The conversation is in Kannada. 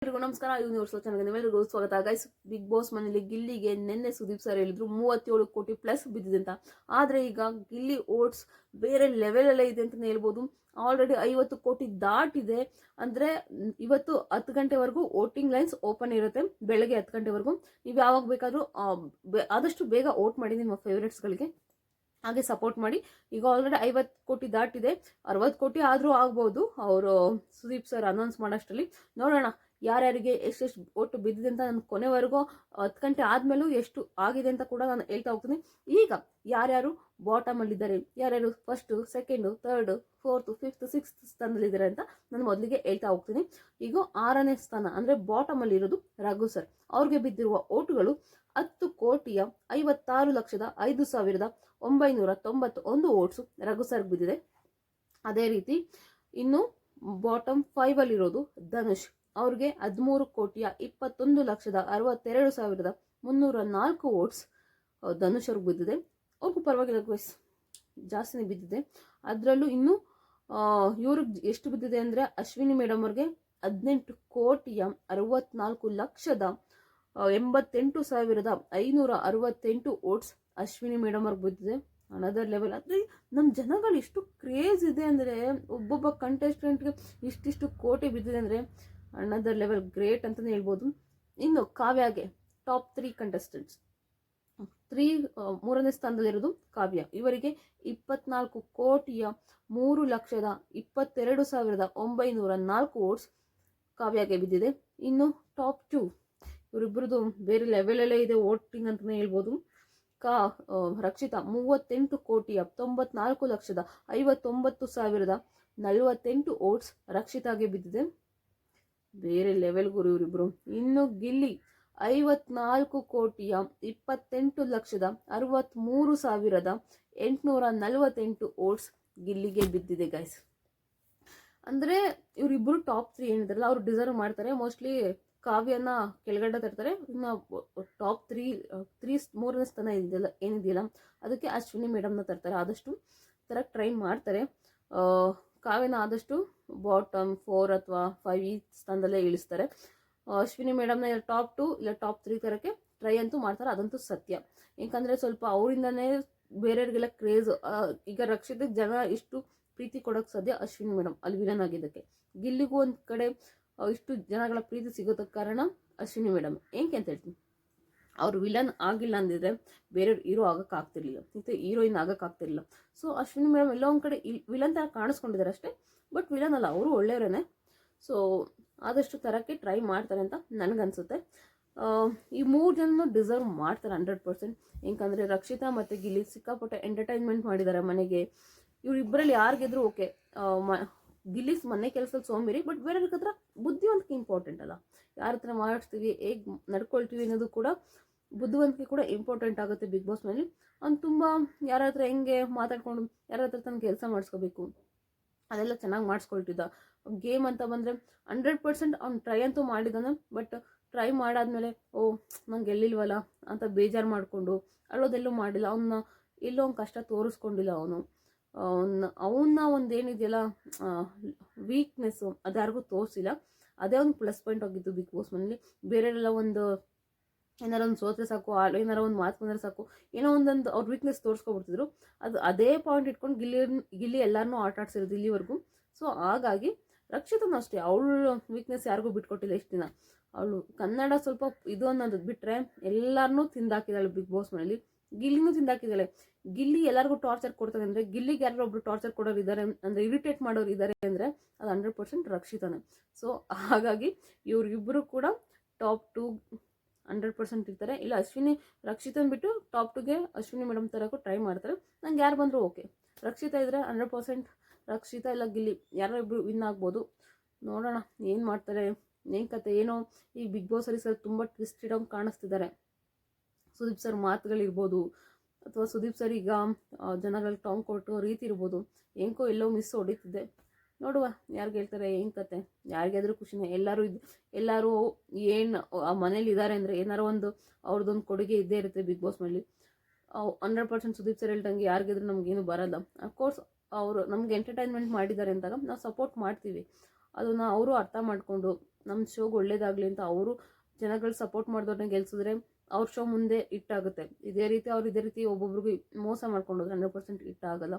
ಎಲ್ರಿಗೂ ನಮಸ್ಕಾರ. ಯೂನಿವರ್ಸಲ್ ಚಾನಲ್ಗೆ ನಿಮ್ಮೆಲ್ಲರಿಗೂ ಸ್ವಾಗತ. ಗೈಸ್, ಬಿಗ್ ಬಾಸ್ ಮನೇಲಿ ಗಿಲ್ಲಿಗೆ ನಿನ್ನೆ ಸುದೀಪ್ ಸರ್ ಹೇಳಿದ್ರು 37 ಕೋಟಿ ಪ್ಲಸ್ ಬಿದ್ದಿದೆ ಅಂತ. ಆದ್ರೆ ಈಗ ಗಿಲ್ಲಿ ಓಟ್ಸ್ ಬೇರೆ ಲೆವೆಲ್ ಅಲ್ಲೇ ಇದೆ ಅಂತಾನೆ ಹೇಳ್ಬೋದು. ಆಲ್ರೆಡಿ 50 ಕೋಟಿ ದಾಟಿದೆ. ಅಂದ್ರೆ ಇವತ್ತು 10 ಗಂಟೆವರೆಗೂ ವೋಟಿಂಗ್ ಲೈನ್ಸ್ ಓಪನ್ ಇರುತ್ತೆ, ಬೆಳಗ್ಗೆ 10 ಗಂಟೆವರೆಗೂ. ನೀವು ಯಾವಾಗ ಬೇಕಾದ್ರೂ ಆದಷ್ಟು ಬೇಗ ವೋಟ್ ಮಾಡಿ ನಿಮ್ಮ ಫೇವ್ರೇಟ್ಸ್ಗಳಿಗೆ, ಹಾಗೆ ಸಪೋರ್ಟ್ ಮಾಡಿ. ಈಗ ಆಲ್ರೆಡಿ 50 ಕೋಟಿ ದಾಟಿದೆ. 60 ಕೋಟಿ ಆದ್ರೂ ಆಗ್ಬೋದು ಅವರು ಸುದೀಪ್ ಸರ್ ಅನೌನ್ಸ್ ಮಾಡೋಷ್ಟರಲ್ಲಿ. ನೋಡೋಣ ಯಾರ್ಯಾರಿಗೆ ಎಷ್ಟೆಷ್ಟು ಒಟ್ಟು ಬಿದ್ದಿದೆ ಅಂತ. ನಾನು ಕೊನೆವರೆಗೂ 10 ಗಂಟೆ ಆದ್ಮೇಲೂ ಎಷ್ಟು ಆಗಿದೆ ಅಂತ ಕೂಡ ನಾನು ಹೇಳ್ತಾ ಹೋಗ್ತೀನಿ. ಈಗ ಯಾರ್ಯಾರು ಬಾಟಮ್ ಅಲ್ಲಿ ಇದ್ದಾರೆ, ಯಾರ್ಯಾರು first, second, third, fourth, fifth, sixth ಸ್ಥಾನದಲ್ಲಿದ್ದಾರೆ ಅಂತ ನಾನು ಮೊದಲಿಗೆ ಹೇಳ್ತಾ ಹೋಗ್ತೀನಿ. ಈಗ 6ನೇ ಸ್ಥಾನ ಅಂದ್ರೆ ಬಾಟಮ್ ಅಲ್ಲಿ ಇರೋದು ರಘು ಸರ್. ಅವ್ರಿಗೆ ಬಿದ್ದಿರುವ ಓಟುಗಳು 10,56,05,991 ಓಟ್ಸು ರಘು ಸರ್ ಬಿದ್ದಿದೆ. ಅದೇ ರೀತಿ ಇನ್ನು ಬಾಟಮ್ 5 ಅಲ್ಲಿರೋದು ಧನುಷ್. ಅವ್ರಿಗೆ 13,21,62,304 ಓಟ್ಸ್ ಧನುಷ್ ಅವ್ರಿಗೆ ಬಿದ್ದಿದೆ. ಅವ್ರಿಗೂ ಪರವಾಗಿಲ್ಲ ಗೈಸ್, ಜಾಸ್ತಿನೇ ಬಿದ್ದಿದೆ. ಅದರಲ್ಲೂ ಇನ್ನು ಇವ್ರಿಗೆ ಎಷ್ಟು ಬಿದ್ದಿದೆ ಅಂದರೆ ಅಶ್ವಿನಿ ಮೇಡಮ್ ಅವ್ರಿಗೆ 18,84,88,568 ಓಟ್ಸ್ ಅಶ್ವಿನಿ ಮೇಡಮ್ ಅವ್ರಿಗೆ ಬಿದ್ದಿದೆ. Another level. ಅಂದರೆ ನಮ್ಮ ಜನಗಳು ಎಷ್ಟು ಕ್ರೇಜ್ ಇದೆ ಅಂದರೆ, ಒಬ್ಬೊಬ್ಬ ಕಂಟೆಸ್ಟೆಂಟ್ಗೆ ಇಷ್ಟಿಷ್ಟು ಕೋಟಿ ಬಿದ್ದಿದೆ ಅಂದರೆ ಅನದರ್ ಲೆವೆಲ್, ಗ್ರೇಟ್ ಅಂತಲೇ ಹೇಳ್ಬೋದು. ಇನ್ನು ಕಾವ್ಯಾಗೆ ಟಾಪ್ 3 ಕಂಟೆಸ್ಟೆಂಟ್ಸ್, 3ನೇ ಸ್ಥಾನದಲ್ಲಿರೋದು ಕಾವ್ಯ. ಇವರಿಗೆ 24,03,22,904 ಓಟ್ಸ್ ಕಾವ್ಯಾಗೆ ಬಿದ್ದಿದೆ. ಇನ್ನು ಟಾಪ್ 2 ಇವರಿಬ್ಬರದು ಬೇರೆ ಲೆವೆಲಲ್ಲೇ ಇದೆ ವೋಟಿಂಗ್ ಅಂತಲೇ ಹೇಳ್ಬೋದು. ರಕ್ಷಿತಾ 38,94,59,048 ಓಟ್ಸ್ ರಕ್ಷಿತಾಗೆ ಬಿದ್ದಿದೆ. ಬೇರೆ ಲೆವೆಲ್ ಗುರು ಇವರಿಬ್ರು. ಇನ್ನು ಗಿಲ್ಲಿ 54,28,63,848 ಓಟ್ಸ್ ಗಿಲ್ಲಿಗೆ ಬಿದ್ದಿದೆ ಗೈಸ್. ಅಂದ್ರೆ ಇವರಿಬ್ರು ಟಾಪ್ 3 ಏನಿದಾರಲ್ಲ ಅವ್ರು ಡಿಸರ್ವ್ ಮಾಡ್ತಾರೆ. ಮೋಸ್ಟ್ಲಿ ಕಾವ್ಯನ ಕೆಳಗಡೆ ತರ್ತಾರೆ. ಇನ್ನು ಟಾಪ್ 3ನೇ ಸ್ಥಾನ ಏನಿದೆಯಲ್ಲ ಅದಕ್ಕೆ ಅಶ್ವಿನಿ ಮೇಡಮ್ನ ತರ್ತಾರೆ. ಆದಷ್ಟು ತರಕ್ಕೆ ಟ್ರೈ ಮಾಡ್ತಾರೆ. ಕಾವ್ಯನ ಆದಷ್ಟು ಬಾಟಮ್ 4 ಅಥವಾ 5 ಈ ಸ್ಥಾನದಲ್ಲೇ ಇಳಿಸ್ತಾರೆ. ಅಶ್ವಿನಿ ಮೇಡಮ್ನ ಟಾಪ್ 2 ಇಲ್ಲ ಟಾಪ್ 3 ತರಕ್ಕೆ ಟ್ರೈ ಅಂತೂ ಮಾಡ್ತಾರೆ, ಅದಂತೂ ಸತ್ಯ. ಯಾಕಂದ್ರೆ ಸ್ವಲ್ಪ ಅವರಿಂದನೇ ಬೇರೆಯವ್ರಿಗೆಲ್ಲ ಕ್ರೇಜ್. ಈಗ ರಕ್ಷಿತಕ್ಕೆ ಜನ ಇಷ್ಟು ಪ್ರೀತಿ ಕೊಡೋಕೆ ಸಾಧ್ಯ ಅಶ್ವಿನಿ ಮೇಡಮ್ ಅಲ್ಲಿ ವಿಲನ್ ಆಗಿದ್ದಕ್ಕೆ. ಗಿಲ್ಲಿಗೂ ಒಂದು ಕಡೆ ಇಷ್ಟು ಜನಗಳ ಪ್ರೀತಿ ಸಿಗೋದಕ್ಕೆ ಕಾರಣ ಅಶ್ವಿನಿ ಮೇಡಮ್. ಏನಕ್ಕೆ ಅಂತ ಹೇಳ್ತೀನಿ, ಅವ್ರು ವಿಲನ್ ಆಗಿಲ್ಲ ಅಂದಿದ್ರೆ ಬೇರೆಯವ್ರು ಹೀರೋ ಆಗೋಕ್ಕಾಗ್ತಿರ್ಲಿಲ್ಲ, ಮತ್ತು ಹೀರೋಯಿನ್ ಆಗೋಕ್ಕಾಗ್ತಿರ್ಲಿಲ್ಲ. ಸೊ ಅಶ್ವಿನಿ ಮೇಡಮ್ ಎಲ್ಲ ಒಂದು ಕಡೆ ವಿಲನ್ ಥರ ಕಾಣಿಸ್ಕೊಂಡಿದ್ದಾರೆ ಅಷ್ಟೇ, ಬಟ್ ವಿಲನ್ ಅಲ್ಲ, ಅವರು ಒಳ್ಳೆಯವರೇನೆ. ಸೊ ಆದಷ್ಟು ತರಕ್ಕೆ ಟ್ರೈ ಮಾಡ್ತಾರೆ ಅಂತ ನನಗನ್ಸುತ್ತೆ. ಈ 3 ಜನನು ಡಿಸರ್ವ್ ಮಾಡ್ತಾರೆ 100%. ಯಾಕಂದರೆ ರಕ್ಷಿತಾ ಮತ್ತು ಗಿಲ್ಲಿ ಸಿಕ್ಕಾಪಟ್ಟೆ ಎಂಟರ್ಟೈನ್ಮೆಂಟ್ ಮಾಡಿದ್ದಾರೆ ಮನೆಗೆ. ಇವರಿಬ್ಬರಲ್ಲಿ ಯಾರಿಗೆದ್ರು ಓಕೆ. ಗಿಲ್ಲಿಸ್ ಮನೆ ಕೆಲಸದಲ್ಲಿ ಸೋಂಬೇರಿ, ಬಟ್ ಬೇರೆಯವ್ರ ಹತ್ರ ಬುದ್ಧಿವಂತಿಕೆ ಇಂಪಾರ್ಟೆಂಟ್ ಅಲ್ಲ. ಯಾರ ಹತ್ರ ಮಾಡಿಸ್ತೀವಿ, ಹೇಗೆ ನಡ್ಕೊಳ್ತೀವಿ ಅನ್ನೋದು ಕೂಡ ಬುದ್ಧಿವಂತಿಕೆ ಕೂಡ ಇಂಪಾರ್ಟೆಂಟ್ ಆಗುತ್ತೆ ಬಿಗ್ ಬಾಸ್ ಮೇಲೆ. ಅವ್ನು ತುಂಬ ಯಾರ ಹತ್ರ ಹೆಂಗೆ ಮಾತಾಡ್ಕೊಂಡು ಯಾರ ಹತ್ರ ತನ್ನ ಕೆಲಸ ಮಾಡಿಸ್ಕೋಬೇಕು ಅದೆಲ್ಲ ಚೆನ್ನಾಗಿ ಮಾಡಿಸ್ಕೊಳ್ತಿದ್ದ. ಗೇಮ್ ಅಂತ ಬಂದರೆ 100% ಅವ್ನು ಟ್ರೈ ಅಂತೂ ಮಾಡಿದ್ದಾನೆ. ಬಟ್ ಟ್ರೈ ಮಾಡಾದ್ಮೇಲೆ ನಂಗೆ ಗೆಲ್ಲಿಲ್ವಲ್ಲ ಅಂತ ಬೇಜಾರು ಮಾಡಿಕೊಂಡು ಅಲ್ಲೋದೆಲ್ಲೂ ಮಾಡಿಲ್ಲ. ಎಲ್ಲೋ ಒಂದು ಕಷ್ಟ ತೋರಿಸ್ಕೊಂಡಿಲ್ಲ ಅವನ್ನ ಒಂದೇನಿದೆಯಲ್ಲ ವೀಕ್ನೆಸ್ಸು ಅದು ಯಾರಿಗೂ ತೋರಿಸಿಲ್ಲ. ಅದೇ ಒಂದು ಪ್ಲಸ್ ಪಾಯಿಂಟ್ ಆಗಿತ್ತು ಬಿಗ್ ಬಾಸ್ ಮನೇಲಿ. ಬೇರೆಯವರೆಲ್ಲ ಏನಾರ ಒಂದು ಸೋತ್ರೆ ಸಾಕು, ಏನಾರ ಒಂದು ಮಾತು ಬಂದರೆ ಸಾಕು, ಏನೋ ಒಂದೊಂದು ಅವ್ರ ವೀಕ್ನೆಸ್ ತೋರಿಸ್ಕೊಬಿಡ್ತಿದ್ರು. ಅದೇ ಪಾಯಿಂಟ್ ಇಟ್ಕೊಂಡು ಗಿಲ್ಲಿ ಎಲ್ಲರನ್ನೂ ಆಟ ಆಡ್ಸಿರೋದು ಇಲ್ಲಿವರೆಗೂ. ಸೊ ಹಾಗಾಗಿ ರಕ್ಷಿತನೂ ಅಷ್ಟೇ, ಅವಳು ವೀಕ್ನೆಸ್ ಯಾರಿಗೂ ಬಿಟ್ಕೊಟ್ಟಿಲ್ಲ ಇಷ್ಟು ದಿನ. ಅವಳು ಕನ್ನಡ ಸ್ವಲ್ಪ ಇದು ಅನ್ನೋದು ಬಿಟ್ಟರೆ ಎಲ್ಲರನ್ನೂ ತಿಂದಾಕಿದ್ದಾಳೆ ಬಿಗ್ ಬಾಸ್ ಮನೇಲಿ. ಗಿಲ್ಲಿನೂ ತಿಂದಾಕಿದ್ದಾಳೆ. ಗಿಲ್ಲಿ ಎಲ್ಲರಿಗೂ ಟಾರ್ಚರ್ ಕೊಡ್ತಾನೆ ಅಂದರೆ, ಗಿಲ್ಲಿಗೆ ಯಾರೋ ಒಬ್ರು ಟಾರ್ಚರ್ ಕೊಡೋರು ಇದ್ದಾರೆ ಅಂದರೆ, ಇರಿಟೇಟ್ ಮಾಡೋರು ಇದ್ದಾರೆ ಅಂದರೆ ಅದು 100% ರಕ್ಷಿತಾನೆ. ಸೊ ಹಾಗಾಗಿ ಇವರಿಬ್ಬರು ಕೂಡ ಟಾಪ್ 2 100% ಇರ್ತಾರೆ. ಇಲ್ಲ ರಕ್ಷಿತನ ಬಿಟ್ಟು ಟಾಪ್ 2ಗೆ ಅಶ್ವಿನಿ ಮೇಡಮ್ ತರಕ್ಕೂ ಟ್ರೈ ಮಾಡ್ತಾರೆ. ನಂಗೆ ಯಾರು ಬಂದರೂ ಓಕೆ. ರಕ್ಷಿತಾ ಇದ್ರೆ 100% ರಕ್ಷಿತಾ ಇಲ್ಲ ಗಿಲ್ಲಿ ಯಾರೋ ಇಬ್ಬರು ವಿನ್ ಆಗ್ಬೋದು. ನೋಡೋಣ ಏನು ಮಾಡ್ತಾರೆ, ಏನು ಕತೆ ಏನೋ. ಈ ಬಿಗ್ ಬಾಸಲ್ಲಿ ಸರ್ ತುಂಬ ಟ್ವಿಸ್ಟ್ ಇಡೋಂಗೆ ಕಾಣಿಸ್ತಿದ್ದಾರೆ. ಸುದೀಪ್ ಸರ್ ಮಾತುಗಳಿರ್ಬೋದು, ಅಥವಾ ಸುದೀಪ್ ಸರ್ ಈಗ ಜನಗಳಿಗೆ ಟಾಂಗ್ ಕೊಟ್ಟು ರೀತಿ ಇರ್ಬೋದು, ಏನಕ್ಕೋ ಎಲ್ಲೋ ಮಿಸ್ ಹೊಡಿತಿದ್ದೆ. ನೋಡುವ ಯಾರಿಗೆ ಹೇಳ್ತಾರೆ, ಏನು ಕತೆ. ಯಾರಿಗಾದ್ರೂ ಖುಷಿನೇ. ಎಲ್ಲರೂ ಏನು ಆ ಮನೇಲಿ ಇದ್ದಾರೆ ಅಂದರೆ ಏನಾರೋ ಒಂದು ಅವ್ರದ್ದೊಂದು ಕೊಡುಗೆ ಇದ್ದೇ ಇರುತ್ತೆ ಬಿಗ್ ಬಾಸ್ ಮನೇಲಿ. 100% ಸುದೀಪ್ ಸರ್ ಹೇಳ್ದಂಗೆ ಯಾರಿಗಾದ್ರೂ ನಮಗೇನು ಬರಲ್ಲ. ಅಫ್ಕೋರ್ಸ್ ಅವರು ನಮ್ಗೆ ಎಂಟರ್ಟೈನ್ಮೆಂಟ್ ಮಾಡಿದ್ದಾರೆ ಅಂದಾಗ ನಾವು ಸಪೋರ್ಟ್ ಮಾಡ್ತೀವಿ. ಅದನ್ನು ಅವರು ಅರ್ಥ ಮಾಡಿಕೊಂಡು ನಮ್ಮ ಶೋಗೆ ಒಳ್ಳೇದಾಗಲಿ ಅಂತ ಅವರು ಜನಗಳು ಸಪೋರ್ಟ್ ಮಾಡಿದವ್ರನ್ನ ಗೆಲ್ಸಿದ್ರೆ ಅವ್ರ ಶೋ ಮುಂದೆ ಇಟ್ಟಾಗುತ್ತೆ. ಇದೇ ರೀತಿ ಒಬ್ಬೊಬ್ರಿಗೆ ಮೋಸ ಮಾಡ್ಕೊಂಡು ಹೋದ್ರೆ 100% ಇಟ್ಟಾಗಲ್ಲ.